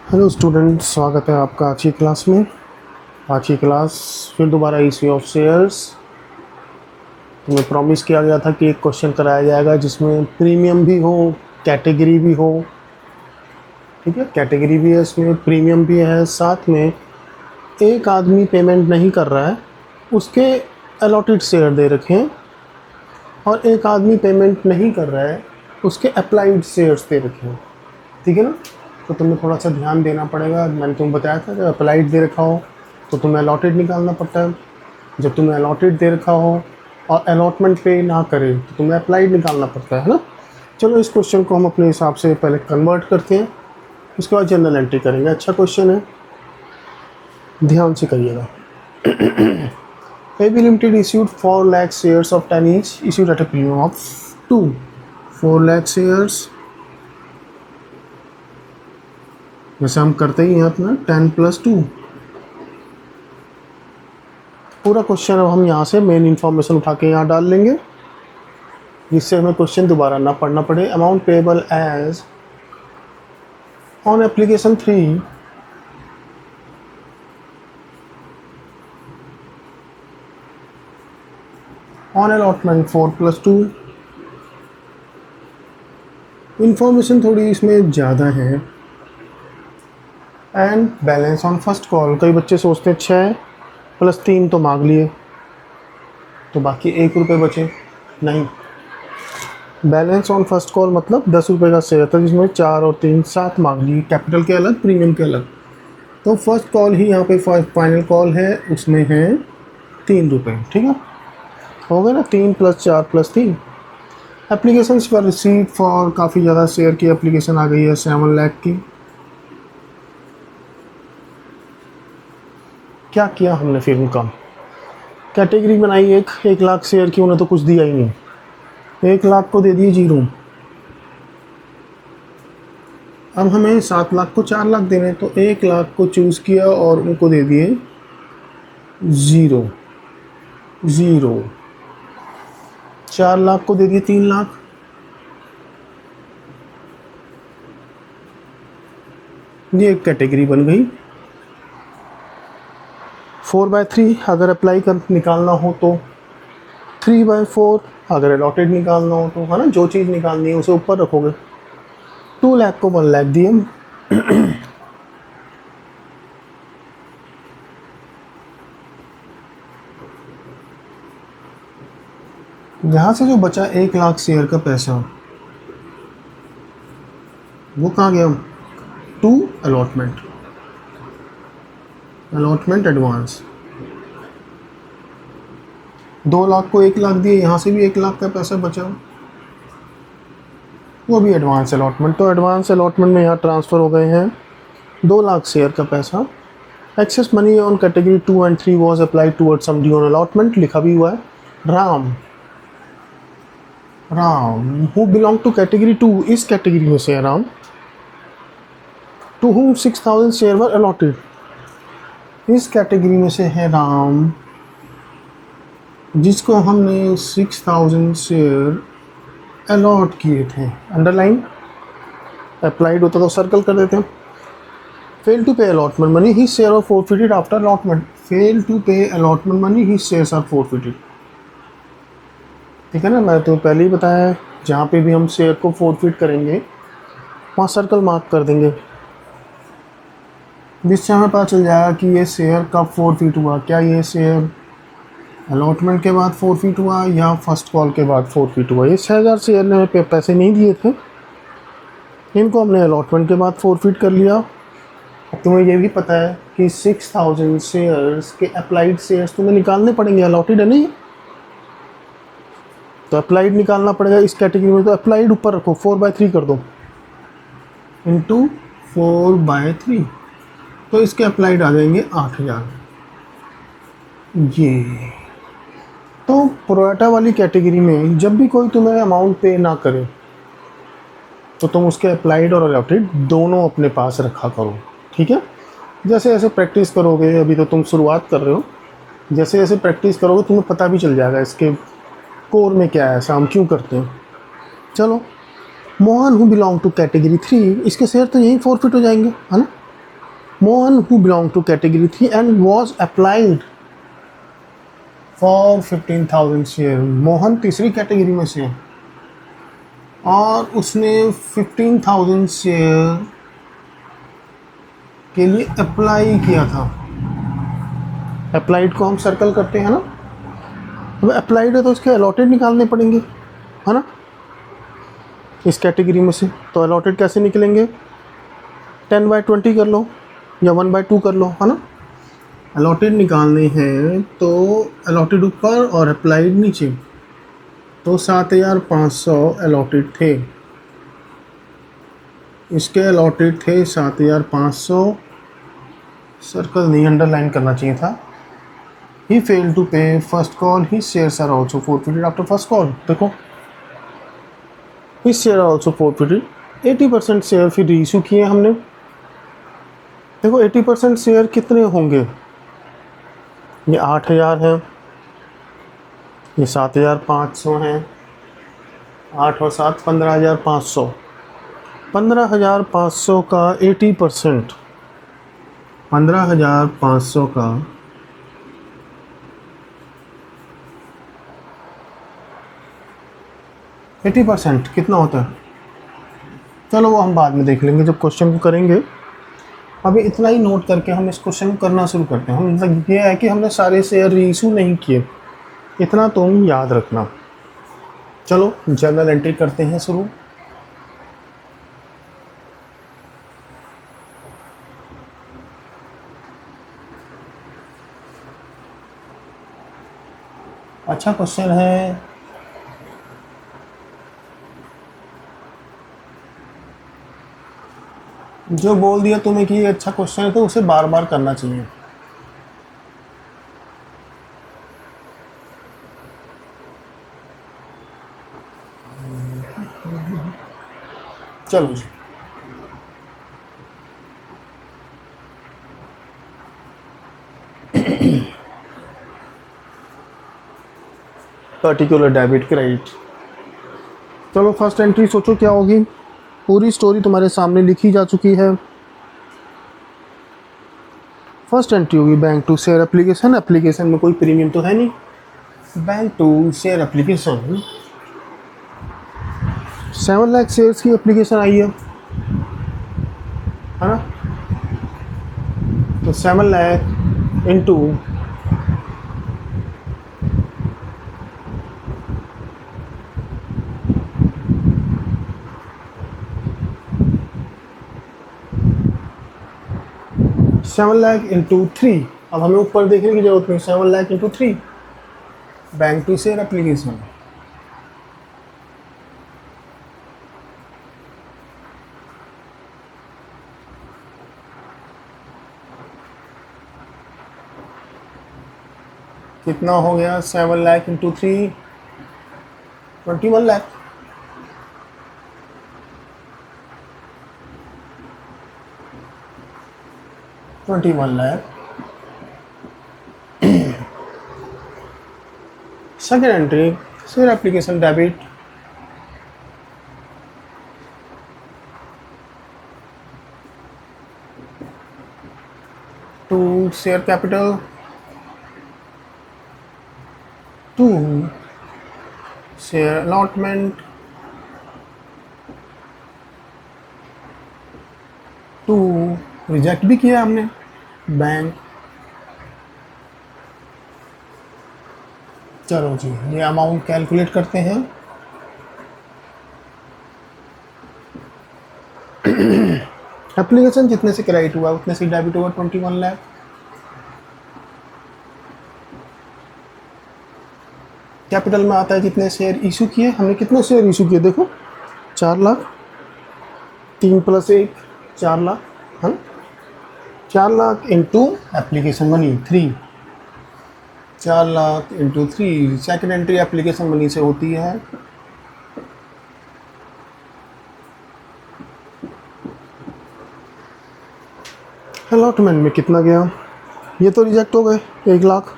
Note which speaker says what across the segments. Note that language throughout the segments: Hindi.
Speaker 1: हेलो स्टूडेंट, स्वागत है आपका आज की क्लास में। आज की क्लास फिर दोबारा इश्यू ऑफ शेयर्स। तुम्हें प्रॉमिस किया गया था कि एक क्वेश्चन कराया जाएगा जिसमें प्रीमियम भी हो, कैटेगरी भी हो। ठीक है, कैटेगरी भी है, इसमें प्रीमियम भी है, साथ में एक आदमी पेमेंट नहीं कर रहा है, उसके अलॉटेड शेयर दे रखे हैं, और एक आदमी पेमेंट नहीं कर रहा है, उसके अप्लाइड शेयर्स दे रखे हैं। ठीक है ना, तो तुम्हें थोड़ा सा ध्यान देना पड़ेगा। मैंने तुम्हें बताया था, जब अप्लाइड दे रखा हो तो तुम्हें अलॉटेड निकालना पड़ता है। जब तुम्हें अलॉटेड दे रखा हो और अलॉटमेंट पे ना करे तो तुम्हें अप्लाइड निकालना पड़ता है ना। चलो, इस क्वेश्चन को हम अपने हिसाब से पहले कन्वर्ट करते हैं, उसके बाद जनरल एंट्री करेंगे। अच्छा क्वेश्चन है, ध्यान से करिएगा। AB Limited issued 4 lakh shares of 10 each, issued at a premium of 2. 4 lakh shares, जैसे हम करते ही हैं अपना 10 + 2। पूरा क्वेश्चन अब हम यहाँ से मेन इन्फॉर्मेशन उठा के यहाँ डाल लेंगे, जिससे हमें क्वेश्चन दोबारा ना पढ़ना पड़े। Amount payable as on application 3 on allotment 4 + 2। Information थोड़ी इसमें ज़्यादा है। And balance on first call, कई बच्चे सोचते हैं 6 + 3 तो मांग लिए तो बाकी 1 रुपये बचे। नहीं, बैलेंस ऑन फर्स्ट कॉल मतलब 10 रुपये का शेयर था, जिसमें 4 और 3 7 मांग लिए, कैपिटल के अलग, प्रीमियम के अलग। तो फर्स्ट कॉल ही यहाँ पे फाइनल कॉल है, उसमें है 3 रुपये। ठीक है, हो गया ना, 3 + 4 + 3। एप्लीकेशन पर रिसीव फॉर, काफ़ी ज़्यादा शेयर की एप्लीकेशन आ गई है, 7 लाख की। क्या किया हमने फिर उनका, कैटेगरी बनाई, 1 लाख शेयर की, उन्हें तो कुछ दिया ही नहीं, 1 लाख को दे दिए 0। अब हमें 7 लाख को 4 लाख देने, तो 1 लाख को चूज़ किया और उनको दे दिए 0 0। 4 लाख को दे दिए 3 लाख। ये एक कैटेगरी बन गई। 4/3 अगर अप्लाई कर निकालना हो तो, 3/4 अगर अलॉटेड निकालना हो तो, है ना, जो चीज़ निकालनी है उसे ऊपर रखोगे। 2 लाख को 1 लाख दिए। यहाँ से जो बचा 1 लाख शेयर का पैसा, वो कहाँ गया? To allotment, allotment advance. 2 lakh को 1 लाख दिए, यहाँ से भी 1 लाख का पैसा बचा, वो भी एडवांस अलॉटमेंट। तो एडवांस अलॉटमेंट में यहाँ ट्रांसफ़र हो गए हैं 2 लाख शेयर का पैसा। Excess money on category 2 and 3 was applied toward समडी ऑन अलॉटमेंट, लिखा भी हुआ है। Ram who belong to category 2, इस कैटेगरी में से है Ram, to whom 6000 share were allotted, इस कैटेगरी में से है राम जिसको हमने 6000 शेयर अलॉट किए थे। अंडरलाइन, अप्लाइड होता तो सर्कल कर देते हैं। Fail to pay allotment money, he share are forfeited after allotment. Fail to pay allotment money, he shares are forfeited. ठीक है ना, मैं तो पहले ही बताया है, जहाँ पे भी हम शेयर को फोरफिट करेंगे वहाँ सर्कल मार्क कर देंगे, जिससे हमें पता चल जाएगा कि ये शेयर कब फोरफिट हुआ। क्या ये शेयर अलॉटमेंट के बाद फोरफिट हुआ या फर्स्ट कॉल के बाद फोरफिट हुआ। ये 6000 शेयर ने हमें पैसे नहीं दिए थे, इनको हमने अलॉटमेंट के बाद फोरफिट कर लिया। अब तुम्हें ये भी पता है कि 6000 शेयर्स के अप्लाइड शेयर्स तुम्हें निकालने पड़ेंगे, अलॉटेड है नहीं, तो अप्लाइड निकालना पड़ेगा इस कैटेगरी में। तो अप्लाइड ऊपर रखो, 4/3 कर दो, इंटू 4/3, तो इसके अप्लाइड आ जाएंगे 8000। ये तो प्रोराटा वाली कैटेगरी में जब भी कोई तुम्हें अमाउंट पे ना करे तो तुम उसके अप्लाइड और अलॉटेड दोनों अपने पास रखा करो। ठीक है, जैसे जैसे प्रैक्टिस करोगे, अभी तो तुम शुरुआत कर रहे हो, जैसे जैसे प्रैक्टिस करोगे तुम्हें पता भी चल जाएगा इसके कोर में क्या है, ऐसा हम क्यों करते हैं। चलो, Mohan who belong to category 3, इसके शेयर तो यहीं फोरफिट हो जाएंगे, है ना। Mohan who belong to category 3 and was applied for 15,000 share. Mohan तीसरी कैटेगरी में से और उसने 15,000 शेयर के लिए अप्लाई किया था। अप्लाइड को हम सर्कल करते हैं ना, अब अप्लाइड है तो उसके अलॉटेड निकालने पड़ेंगे, है ना, इस कैटेगरी में से। तो अलॉटेड कैसे निकलेंगे, 10/20 कर लो या 1/2 कर लो, है ना। अलॉटेड निकालने हैं तो अलॉटेड ऊपर और अप्लाइड नीचे, तो 7,500 अलॉटेड थे, इसके अलॉटेड थे 7,500, सर्कल नहीं अंडरलाइन करना चाहिए था। He fail to pay first call, he shares are also forfeited after first call. देखो his share are also forfeited, 80% share फिर रीइशू किए हमने। देखो 80% शेयर कितने होंगे, ये 8,000 हैं, ये 7,500 हैं, 8 और 7 15,500, 15,500 का 80%, 15,500 का 80% कितना होता है, चलो वो हम बाद में देख लेंगे जब क्वेश्चन को करेंगे। अभी इतना ही नोट करके हम इस क्वेश्चन को करना शुरू करते हैं। हम मतलब ये है कि हमने सारे शेयर रीइशू नहीं किए, इतना तुम याद रखना। चलो जर्नल एंट्री करते हैं शुरू। अच्छा क्वेश्चन है, जो बोल दिया तुम्हें कि ये अच्छा क्वेश्चन है तो उसे बार बार करना चाहिए। चलो जी, पर्टिकुलर डेबिट क्रेडिट। चलो फर्स्ट एंट्री सोचो क्या होगी, पूरी स्टोरी तुम्हारे सामने लिखी जा चुकी है। फर्स्ट एंट्री होगी bank to share application, application में कोई प्रीमियम तो है नहीं, bank to share application 7 lakh shares की एप्लीकेशन आई है ना। तो 7 लाख इंटू 7 लाख इंटू 3, अब हमें ऊपर देखने की जरूरत नहीं, 7 lakh into 3 bank to share application. कितना हो गया, 7 lakh into 3 21 lakh. Second entry share application debit to share capital to share allotment to reject भी किया हमने बैंक। चलो जी ये अमाउंट कैलकुलेट करते हैं। एप्लीकेशन जितने से क्रेडिट हुआ उतने से डेबिट हुआ 21 लाख। कैपिटल में आता है जितने शेयर इशू किए, हमने कितने शेयर इशू किए देखो, 4 लाख, 3 + 1 4 लाख, है ना। 4 lakh into application money 3, 4 lakh into 3, second entry application money से होती है। अलॉटमेंट में कितना गया, ये तो रिजेक्ट हो गए 1 लाख,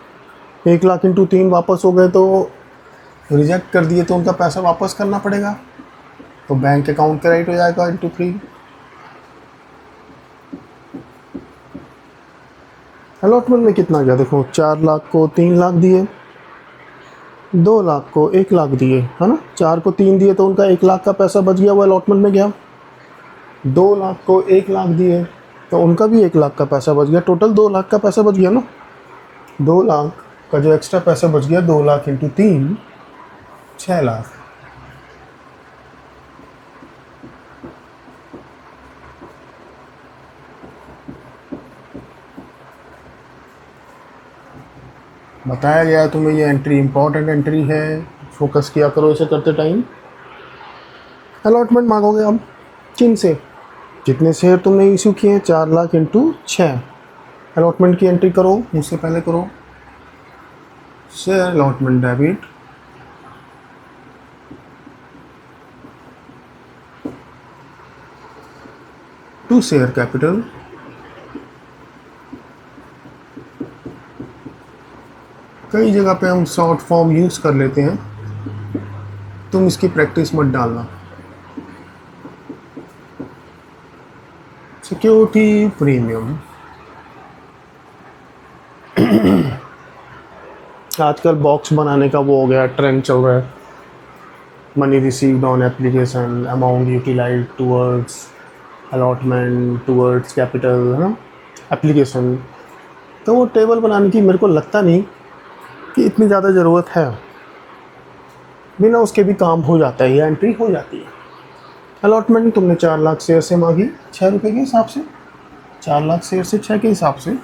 Speaker 1: 1 लाख इंटू 3 वापस हो गए, तो रिजेक्ट कर दिए तो उनका पैसा वापस करना पड़ेगा, तो बैंक अकाउंट क्रेडिट हो जाएगा इंटू 3। अलॉटमेंट में कितना गया देखो, 4 लाख को 3 लाख दिए, 2 लाख को 1 लाख दिए, है ना। 4 को 3 दिए तो उनका 1 लाख का पैसा बच गया, वो अलॉटमेंट में गया। 2 लाख को 1 लाख दिए तो उनका भी 1 लाख का पैसा बच गया, टोटल 2 लाख का पैसा बच गया ना। 2 लाख का जो एक्स्ट्रा पैसा बच गया, 2 लाख इंटू 3, 6 लाख। बताया गया है तुम्हें ये एंट्री इंपॉर्टेंट एंट्री है, फोकस किया करो इसे करते टाइम। अलॉटमेंट मांगोगे अब किन से, जितने शेयर तुमने इशू किए हैं, 4 लाख इंटू 6। अलॉटमेंट की एंट्री करो, मुझसे पहले करो। Share allotment debit to share capital, कई जगह पे हम शॉर्ट फॉर्म यूज़ कर लेते हैं, तुम इसकी प्रैक्टिस मत डालना। सिक्योरिटी प्रीमियम, आजकल बॉक्स बनाने का वो हो गया, ट्रेंड चल रहा है। Money received on application, amount utilise towards allotment towards capital, है ना, एप्लीकेशन। तो वो टेबल बनाने की मेरे को लगता नहीं कि इतनी ज़्यादा ज़रूरत है, बिना उसके भी काम हो जाता है, ये एंट्री हो जाती है। अलॉटमेंट तुमने 4 लाख शेयर से मांगी, 6 रुपये के हिसाब से, 4 लाख शेयर से 6 के हिसाब से।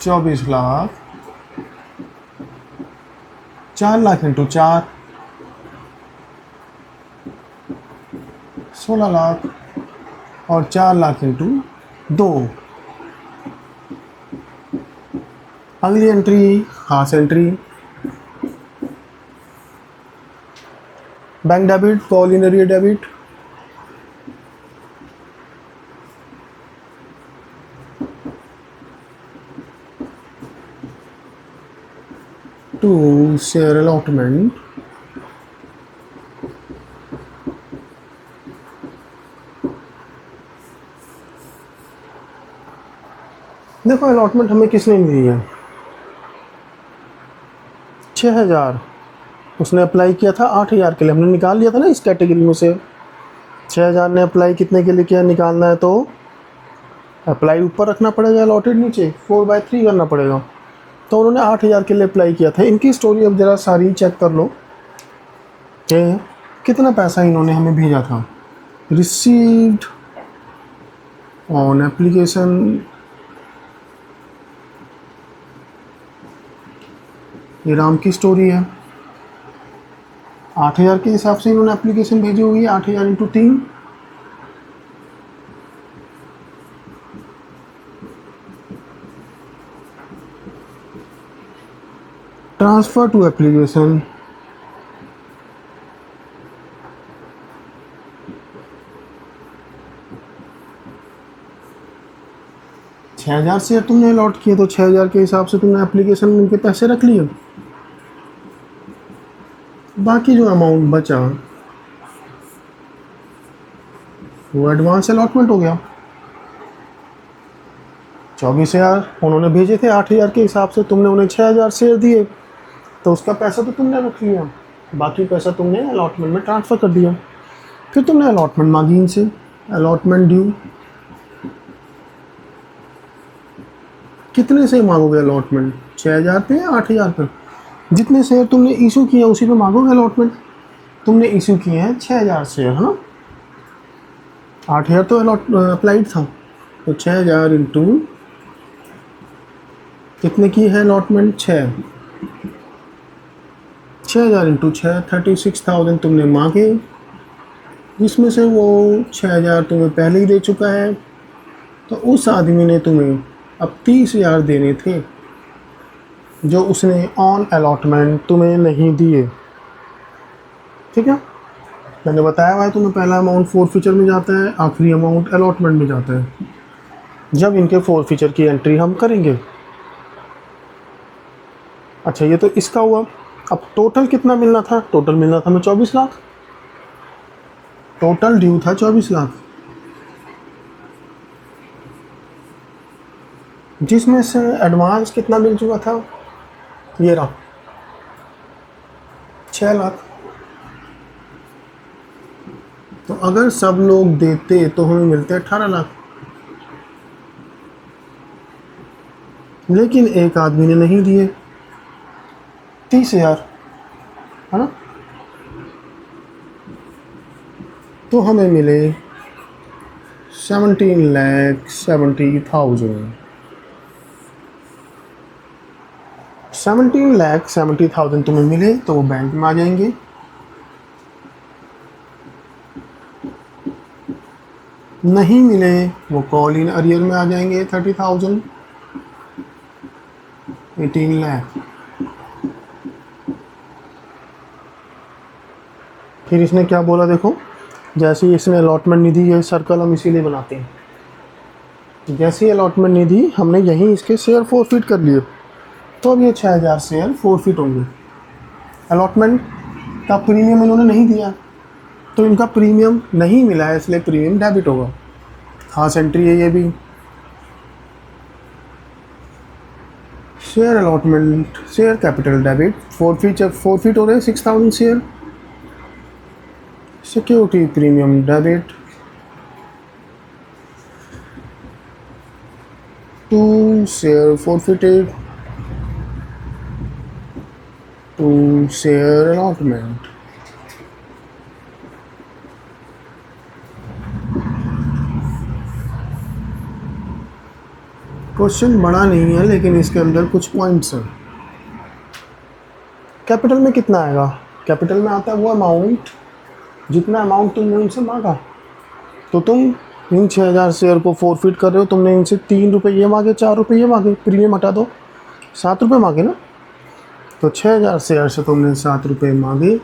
Speaker 1: चौबीस लाख, 4 लाख इंटू 4, 16 लाख, और 4 लाख इंटू 2। अगली एंट्री खास entry, bank debit, voluntary debit. To share allotment, देखो अलॉटमेंट हमें किसने दी है, 6000। उसने अप्लाई किया था 8000 के लिए, हमने निकाल लिया था ना इस कैटेगरी में से। 6000 ने अप्लाई कितने के लिए किया, निकालना है तो अप्लाई ऊपर रखना पड़ेगा, अलॉटेड नीचे, 4/3 करना पड़ेगा। तो उन्होंने 8000 के लिए अप्लाई किया था। इनकी स्टोरी अब ज़रा सारी चेक कर लो कि कितना पैसा इन्होंने हमें भेजा था। रिसीव्ड ऑन एप्लीकेशन, ये राम की स्टोरी है। 8000 के हिसाब से इन्होंने एप्लीकेशन भेजी हुई है, 8000 इंटू 3, ट्रांसफ़र टू एप्लीकेशन, छः 6000 शेयर तुमने अलॉट किए तो 6000 के हिसाब से तुमने एप्लीकेशन में उनके पैसे रख लिए। बाकी जो अमाउंट बचा वो एडवांस अलॉटमेंट हो गया। 24,000 उन्होंने भेजे थे 8000 के हिसाब से, तुमने उन्हें 6000 शेयर दिए तो उसका पैसा तो तुमने रख लिया, बाकी पैसा तुमने अलॉटमेंट में ट्रांसफ़र कर दिया। फिर तुमने अलॉटमेंट मांगी इनसे, अलॉटमेंट ड्यू। कितने से मांगोगे अलॉटमेंट, 6000 पे या 8000 पे? जितने शेयर तुमने इशू किए उसी पे मांगोगे अलॉटमेंट। तुमने इशू किए हैं 6000 शेयर, है ना, 8000 तो अप्लाइड था, तो 6000 इंटू कितने की है अलॉटमेंट, 6000 इंटू 6, 36,000 तुमने मांगे, जिसमें से वो 6000 तुम्हें पहले ही दे चुका है। तो उस आदमी ने तुम्हें अब 30,000 देने थे, जो उसने ऑन अलॉटमेंट तुम्हें नहीं दिए। ठीक है, मैंने बताया हुआ है तुम्हें, पहला अमाउंट फोरफीचर में जाता है, आखिरी अमाउंट अलॉटमेंट में जाता है, जब इनके फोरफीचर की एंट्री हम करेंगे। अच्छा, ये तो इसका हुआ। अब टोटल कितना मिलना था, टोटल मिलना था हमें 24 लाख। टोटल ड्यू था 24 लाख, जिसमें से एडवांस कितना मिल चुका था, ये रहा 6 लाख। तो अगर सब लोग देते तो हमें मिलते 18 लाख, लेकिन एक आदमी ने नहीं दिए 30,000, है ना। तो हमें मिले 17,70,000। 17,70,000 तुम्हें मिले तो वो बैंक में आ जाएंगे। नहीं मिले वो कॉल इन अरियर में आ जाएंगे 30,000, 18 लाख। फिर इसने क्या बोला देखो, जैसे ही इसने अलॉटमेंट निधि, ये सर्कल हम इसीलिए बनाते हैं, जैसे ही अलॉटमेंट निधि हमने यहीं इसके शेयर फोरफिट कर लिए, तो अब ये 6,000 शेयर फोरफिट होंगे। अलॉटमेंट का प्रीमियम इन्होंने नहीं दिया, तो इनका प्रीमियम नहीं मिला है, इसलिए प्रीमियम डेबिट होगा। खास एंट्री है ये भी। Share allotment, share capital debit, forfeit हो रहे हैं 6,000 share. Security premium debit to share forfeited to share allotment. Question बड़ा नहीं है, लेकिन इसके अंदर कुछ पॉइंट्स हैं। कैपिटल में कितना आएगा, कैपिटल में आता है वो अमाउंट जितना अमाउंट तुमने उनसे मांगा। तो तुम इन 6,000 शेयर को फोरफिट कर रहे हो, तुमने इनसे 3 रुपये मांगे, 4 रुपये मांगे, प्रीमियम हटा दो, 7 रुपये मांगे ना। तो 6,000 शेयर से तुमने 7 रुपये मांगे।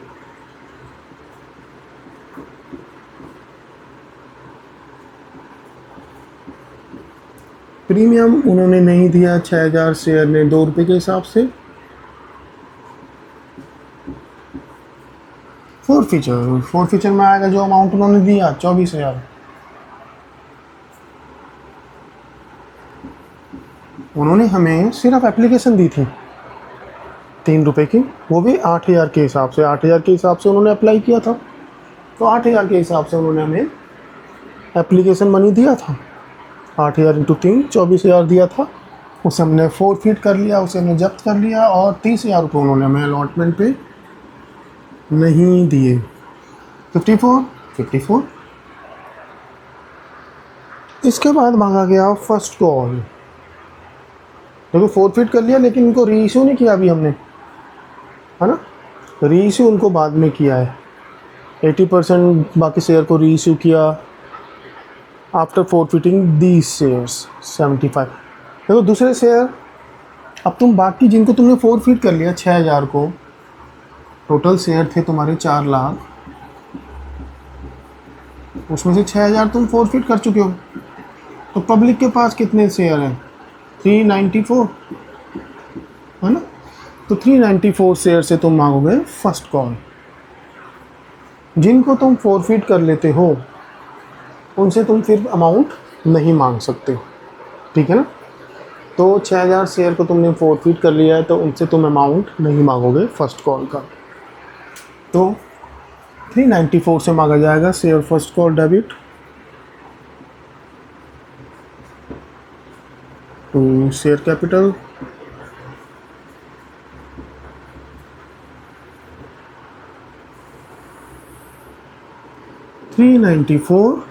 Speaker 1: प्रीमियम उन्होंने नहीं दिया 6,000 शेयर ने 2 रुपये के हिसाब से। फोरफिचर में आएगा जो अमाउंट उन्होंने दिया 24,000। उन्होंने हमें सिर्फ एप्लीकेशन दी थी 3 रुपये की, वो भी 8,000 के हिसाब से। 8,000 के हिसाब से उन्होंने अप्लाई किया था, तो 8,000 के हिसाब से उन्होंने हमें एप्लीकेशन मनी दिया था। 8,000 × 3 24,000 दिया था। उसे हमने फोरफिट कर लिया, उसे हमने जब्त कर लिया, और 30,000 रुपये उन्होंने हमें अलॉटमेंट पे नहीं दिए। 54। इसके बाद मांगा गया फर्स्ट कॉल। देखो फोरफिट कर लिया, लेकिन इनको री इशू नहीं किया अभी हमने, है ना। री इशू उनको बाद में किया है। 80% बाकी शेयर को री इशू किया आफ्टर फोरफिटिंग दीज शेयर्स 75। देखो दूसरे शेयर, अब तुम बाकी जिनको तुमने फोरफिट कर लिया 6,000 को, टोटल शेयर थे तुम्हारे 4 लाख, उसमें से 6,000 तुम फोरफिट कर चुके हो। तो पब्लिक के पास कितने शेयर हैं, 394, है ना। तो 394 शेयर से तुम मांगोगे फर्स्ट कॉल। जिनको तुम फोरफिट कर लेते हो उनसे तुम फिर अमाउंट नहीं मांग सकते, ठीक है ना। तो 6,000 शेयर को तुमने फोरफिट कर लिया है, तो उनसे तुम अमाउंट नहीं मांगोगे फर्स्ट कॉल का। तो 394 से मांगा जाएगा share first call debit to share capital $394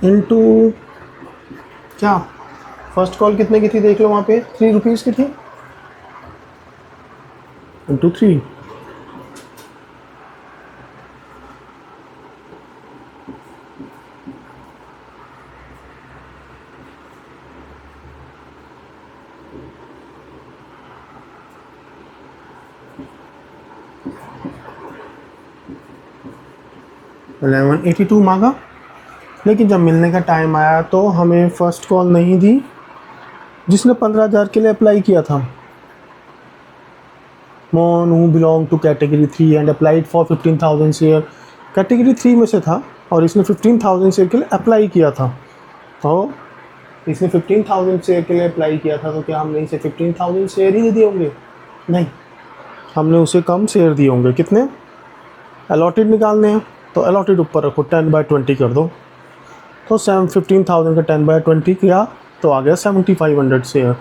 Speaker 1: into क्या, फर्स्ट कॉल कितने की थी देख लो, वहाँ पे 3 रुपीज़ की थी, इंटू 3। $1182 मांगा, लेकिन जब मिलने का टाइम आया तो हमें फ़र्स्ट कॉल नहीं दी जिसने 15,000 के लिए अप्लाई किया था। Mohan who belong to category 3 and applied for 15,000 share, category 3 में से था और इसने 15,000 शेयर के लिए अप्लाई किया था। तो इसने 15,000 शेयर के लिए अप्लाई किया था, तो क्या हमने इसे 15,000 शेयर ही दे दिए होंगे? नहीं, हमने उसे कम शेयर दिए होंगे। कितने? अलॉटेड निकालने हैं तो अलॉटेड ऊपर रखो, 10/20 कर दो। तो 15,000 का 10/20 किया तो आ गया 7,500 शेयर।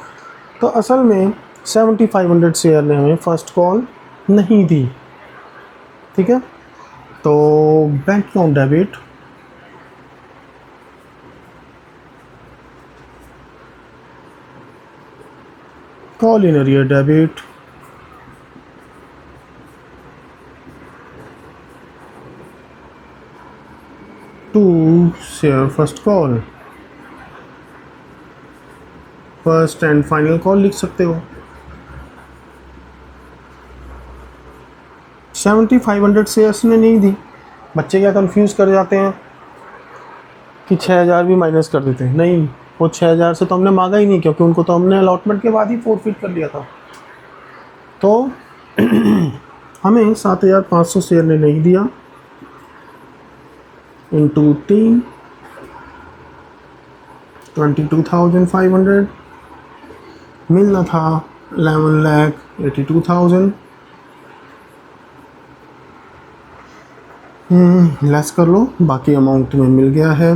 Speaker 1: तो असल में 7,500 शेयर ने हमें फर्स्ट कॉल नहीं दी। ठीक है, तो bank account debit, call in arrear debit, to share first call, first and final call लिख सकते हो। 7,500 शेयर्स ने नहीं दी। बच्चे क्या कंफ्यूज कर जाते हैं कि 6,000 भी माइनस कर देते हैं। नहीं, वो 6,000 से तो हमने मांगा ही नहीं, क्योंकि उनको तो हमने अलॉटमेंट के बाद ही फोरफिट कर लिया था। तो हमें 7,500 शेयर ने नहीं दिया, इंटू 3 22,500, मिलना था 11,82,000। लेस कर लो, बाकी अमाउंट तुम्हें मिल गया है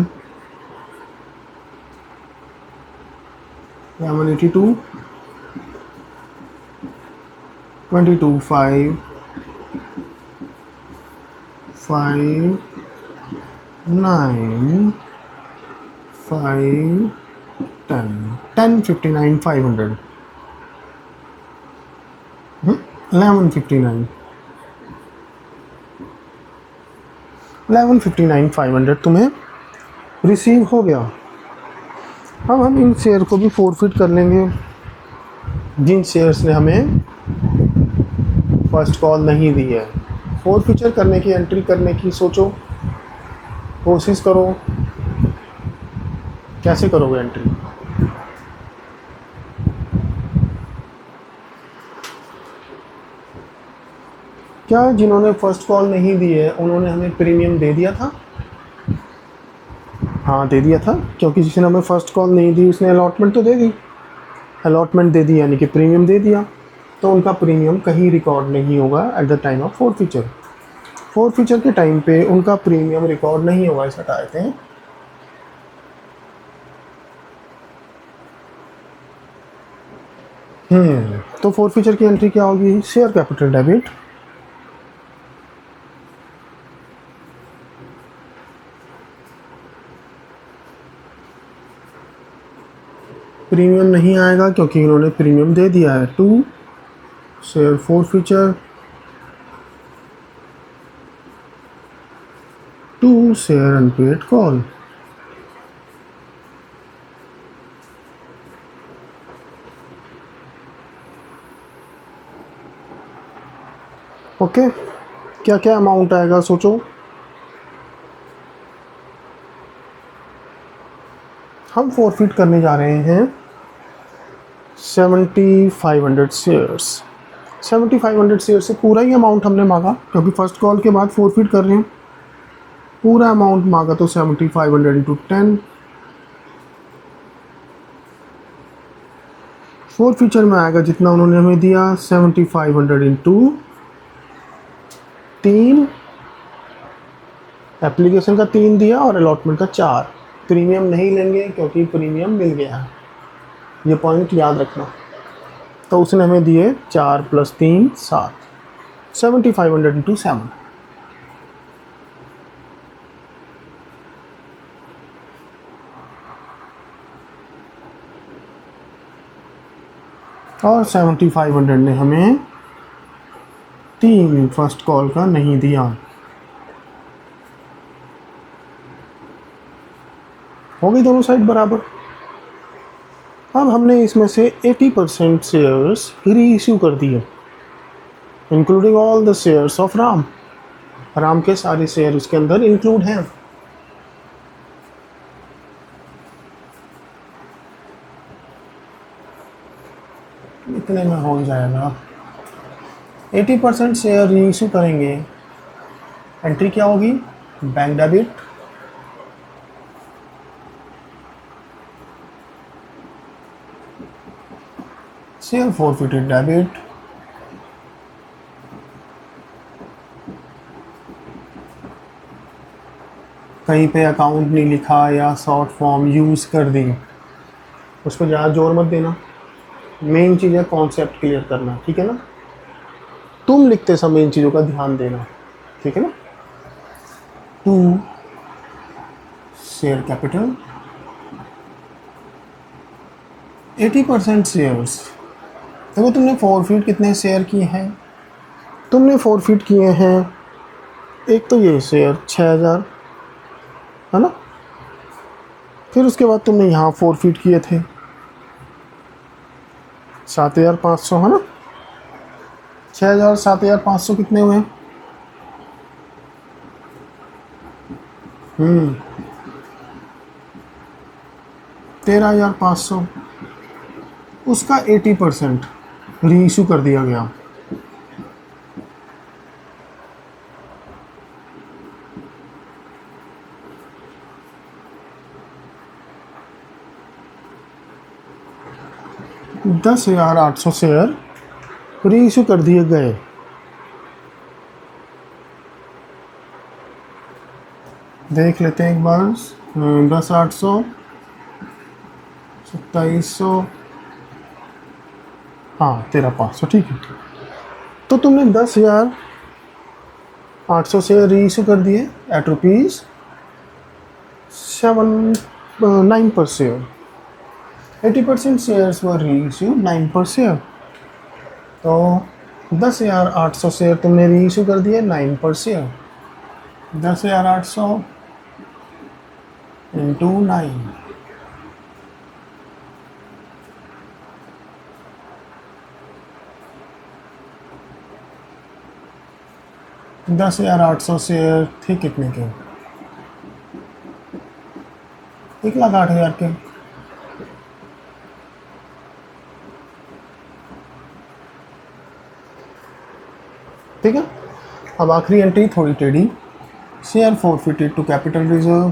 Speaker 1: 1182, 22,559, 5, 10, 1059,500, 1159, 1159,500 तुम्हें रिसीव हो गया। अब हम इन शेयर को भी फोरफिट कर लेंगे, जिन शेयर्स ने हमें फर्स्ट कॉल नहीं दी है। फोरफिचर करने की, एंट्री करने की सोचो, कोशिश करो, कैसे करोगे एंट्री? क्या जिन्होंने फर्स्ट कॉल नहीं दी है उन्होंने हमें प्रीमियम दे दिया था? हाँ, दे दिया था, क्योंकि जिसने हमें फर्स्ट कॉल नहीं दी उसने अलॉटमेंट तो दे दी। अलॉटमेंट दे दी यानी कि प्रीमियम दे दिया, तो उनका प्रीमियम कहीं रिकॉर्ड नहीं होगा एट द टाइम ऑफ फोरफिचर। फोरफिचर के टाइम पे उनका प्रीमियम रिकॉर्ड नहीं होगा, इस हटाए थे। तो फोरफिचर की एंट्री क्या होगी? शेयर कैपिटल डेबिट, प्रीमियम नहीं आएगा क्योंकि इन्होंने प्रीमियम दे दिया है। 2 share forfeiture, 2 share unpaid call. Okay, क्या क्या अमाउंट आएगा सोचो। हम फोरफिट करने जा रहे हैं 7,500 शेयर्स। 7,500 शेयर से पूरा ही अमाउंट हमने मांगा, क्योंकि फर्स्ट कॉल के बाद फोरफिट कर रहे हैं। पूरा अमाउंट मांगा तो 7,500 इंटू 10। फोरफिचर में आएगा जितना उन्होंने हमें दिया, 7,500 इंटू 3, एप्लीकेशन का 3 दिया और अलॉटमेंट का 4। प्रीमियम नहीं लेंगे क्योंकि प्रीमियम मिल गया है, ये पॉइंट याद रखना। तो उसने हमें दिए 4 + 3 7, 7,500 इंटू 7। और 7,500 ने हमें 3 फर्स्ट कॉल का नहीं दिया। हो गई दोनों साइड बराबर। अब हमने इसमें से 80% शेयर्स री इश्यू कर दिए, including all the shares of Ram. Ram के सारे शेयर उसके अंदर इंक्लूड हैं। इतने में हो जाएगा 80% शेयर री इशू करेंगे, एंट्री क्या होगी, bank debit, share forfeited debit, कहीं पे अकाउंट नहीं लिखा या शॉर्ट फॉर्म यूज़ कर दी, उस पर ज़्यादा जोर मत देना, मेन चीज़ है कॉन्सेप्ट क्लियर करना, ठीक है ना। तुम लिखते समय इन चीज़ों का ध्यान देना, ठीक है ना। To share capital 80% shares. देखो तुमने फॉरफिट कितने शेयर किए हैं, तुमने फॉरफिट किए हैं एक तो ये शेयर 6000 है ना, फिर उसके बाद तुमने यहाँ फॉरफिट किए थे 7500 है ना। 6000 7500 कितने हुए, 13500, उसका 80% री इशू कर दिया गया। $10,800 शेयर री इशू कर दिए गए। देख लेते हैं एक बार, 10,800, 2700, हाँ 13,500, ठीक है। तो तुमने 10,800 शेयर री इशू कर दिए एट ₹9 पर शेयर। 80% शेयर्स वर री इशू 9 पर शेयर, तो 10,800 शेयर तुमने री इशू कर दिए 9 पर शेयर। 10,800 इंटू 9, $10,800 शेयर थे कितने के, 1,08,000 के। ठीक है, अब आखिरी एंट्री थोड़ी टेढ़ी, share forfeited to capital reserve.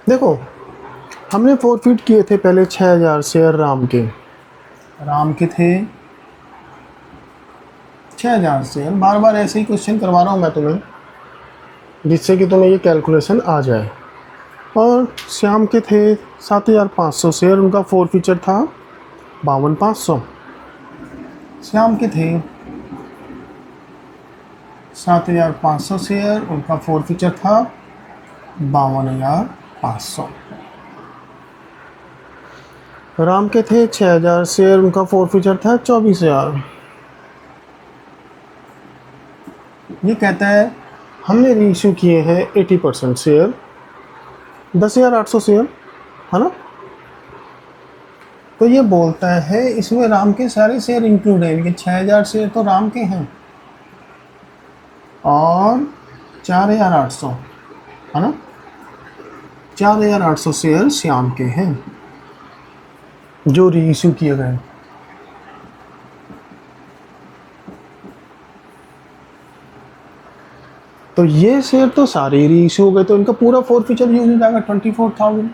Speaker 1: देखो हमने फॉरफिट किए थे पहले 6000 शेयर राम के थे 6000 शेयर। बार बार ऐसे ही क्वेश्चन करवा रहा हूँ मैं तुम्हें, जिससे कि तुम्हें ये कैलकुलेशन आ जाए। और श्याम के थे 7500 शेयर, उनका फॉरफिचर था 52,500। श्याम के थे 7500 शेयर, उनका फॉरफिचर था 52,500। राम के थे 6000 शेयर, उनका फॉरफिचर था 24,000। ये कहता है हमने रीइश्यू किए हैं 80% शेयर, 10,800 शेयर है ना। तो ये बोलता है इसमें राम के सारे शेयर इंक्लूड हैं, क्योंकि 6000 शेयर तो राम के हैं और 4,800 है ना, 4,800 शेयर श्याम के हैं जो रीइश्यू किए गए। तो ये शेयर तो सारे रीइश्यू हो गए, तो इनका पूरा फॉरफिचर यूज हो जाएगा 24,000।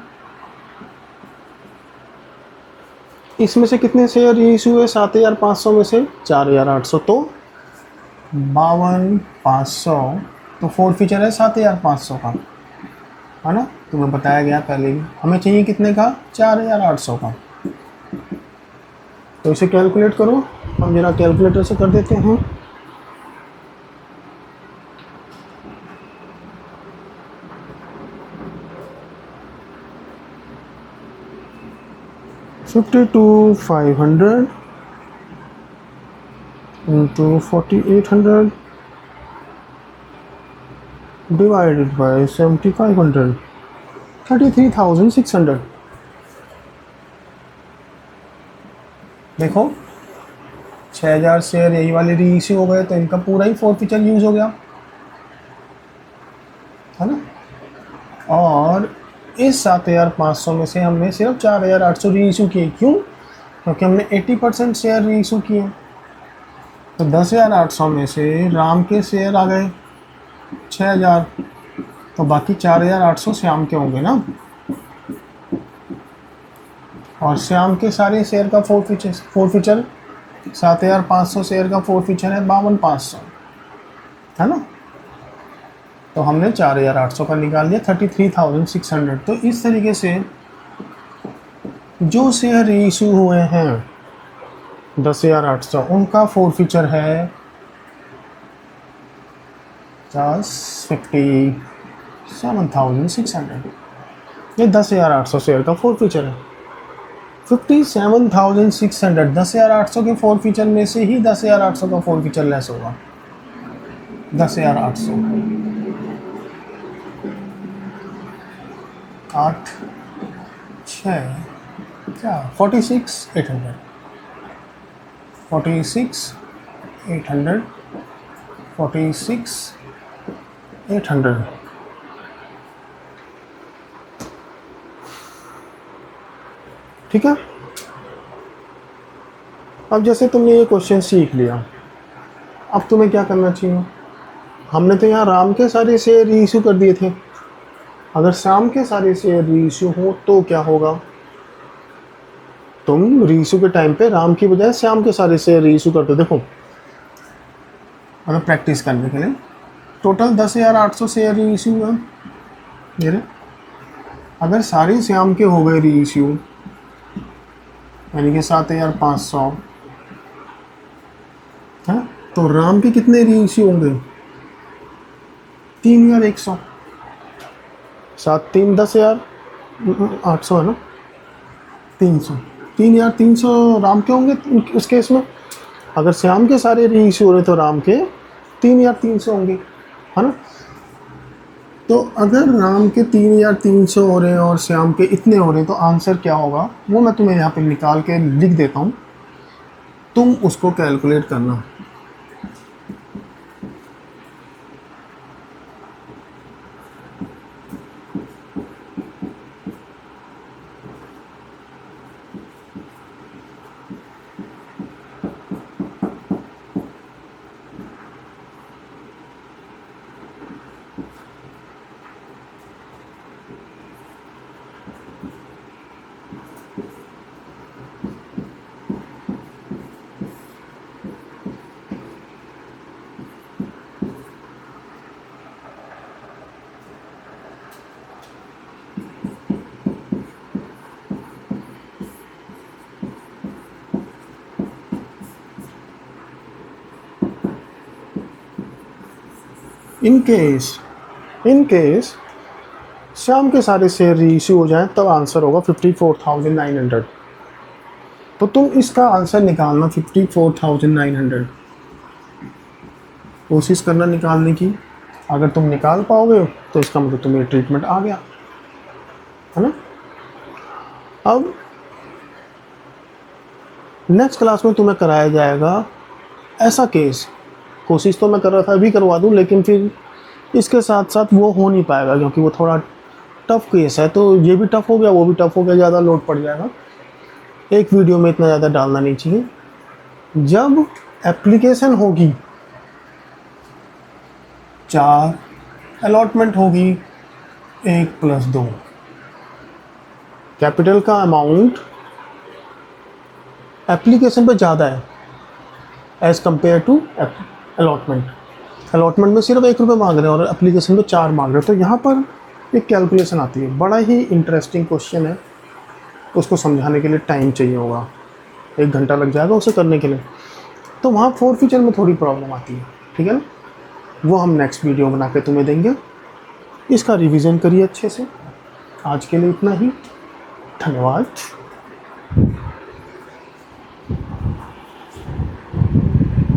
Speaker 1: इसमें से कितने शेयर रीइश्यू हुए 7,500 में से 4,800, तो 52,500, तो फॉरफिचर है 7,500 का है ना। तुम्हें बताया गया पहले भी, हमें चाहिए कितने का, 4,800 का। तो इसे कैलकुलेट करो, हम जरा कैलकुलेटर से कर देते हैं। $52,500 into 4,800 डिवाइडेड बाय 7500, 33,600। देखो 6,000 शेयर यही वाले री इश्यू हो गए, तो इनका पूरा ही फोरफीचर यूज हो गया, है ना। और इस 7,500 में से हमने सिर्फ 4,800 री इशू किए। क्यों? क्योंकि हमने 80% शेयर री इशू किए। तो 10,800 में से राम के शेयर आ गए 6,000, तो बाकी 4,800 श्याम के होंगे ना। और श्याम के सारे शेयर का फोरफीचर 7,500 शेयर का फोरफीचर है 52,500, है ना। तो हमने 4,800 का निकाल लिया 33,600। तो इस तरीके से जो शेयर इशू हुए हैं 10,800, उनका फोरफीचर है 57,600। ये 10,800 शेयर का फोरफीचर है। 57,600 10,800 के फोरफीचर में से ही 10,800 का फोरफीचर लेस होगा। 10,800 8 6 क्या 46,800 46,800 46,800। ठीक है। अब जैसे तुमने ये क्वेश्चन सीख लिया, अब तुम्हें क्या करना चाहिए। हमने तो यहाँ राम के सारे शेयर री इशू कर दिए थे। अगर श्याम के सारे शेयर री इशू हो तो क्या होगा। तुम री इशू के टाइम पे राम की बजाय श्याम के सारे शेयर री इशू करते। देखो अगर प्रैक्टिस करने के लिए टोटल 10,800 शेयर री इशू हुआ मेरे। अगर सारे श्याम के हो गए री इशू, यानी कि 7,500 है, तो राम के कितने री इशू होंगे 3,100। 7 3 10,800 है ना, 300 3,300 राम के होंगे उस केस में। अगर श्याम के सारे री इशू हो रहे तो राम के 3,300 होंगे, है ना। तो अगर राम के 3,300 हो रहे हैं और श्याम के इतने हो रहे हैं तो आंसर क्या होगा वो मैं तुम्हें यहाँ पे निकाल के लिख देता हूँ, तुम उसको कैलकुलेट करना। इन केस श्याम के सारे शेयर री इशू हो जाए तब आंसर होगा 54,900। तो तुम इसका आंसर निकालना 54,900, कोशिश करना निकालने की। अगर तुम निकाल पाओगे तो इसका मतलब तुम्हें ट्रीटमेंट आ गया, है ना। अब नेक्स्ट क्लास में तुम्हें कराया जाएगा ऐसा केस। कोशिश तो मैं कर रहा था अभी करवा दूं, लेकिन फिर इसके साथ साथ वो हो नहीं पाएगा क्योंकि वो थोड़ा टफ केस है। तो ये भी टफ हो गया, वो भी टफ हो गया, ज़्यादा लोड पड़ जाएगा। एक वीडियो में इतना ज़्यादा डालना नहीं चाहिए। जब एप्लीकेशन होगी 4, अलॉटमेंट होगी 1+2, कैपिटल का अमाउंट एप्लीकेशन पे ज़्यादा है एज कंपेयर टू अलॉटमेंट में सिर्फ 1 रुपये मांग रहे हैं और एप्लीकेशन में 4 मांग रहे हैं। तो यहाँ पर एक कैलकुलेशन आती है। बड़ा ही इंटरेस्टिंग क्वेश्चन है, उसको समझाने के लिए टाइम चाहिए होगा, 1 घंटा लग जाएगा उसे करने के लिए। तो वहाँ फोरफीचर में थोड़ी प्रॉब्लम आती है, ठीक है ना। वो हम नेक्स्ट वीडियो बना के तुम्हें देंगे। इसका रिवीजन करिए अच्छे से। आज के लिए इतना ही, धन्यवाद।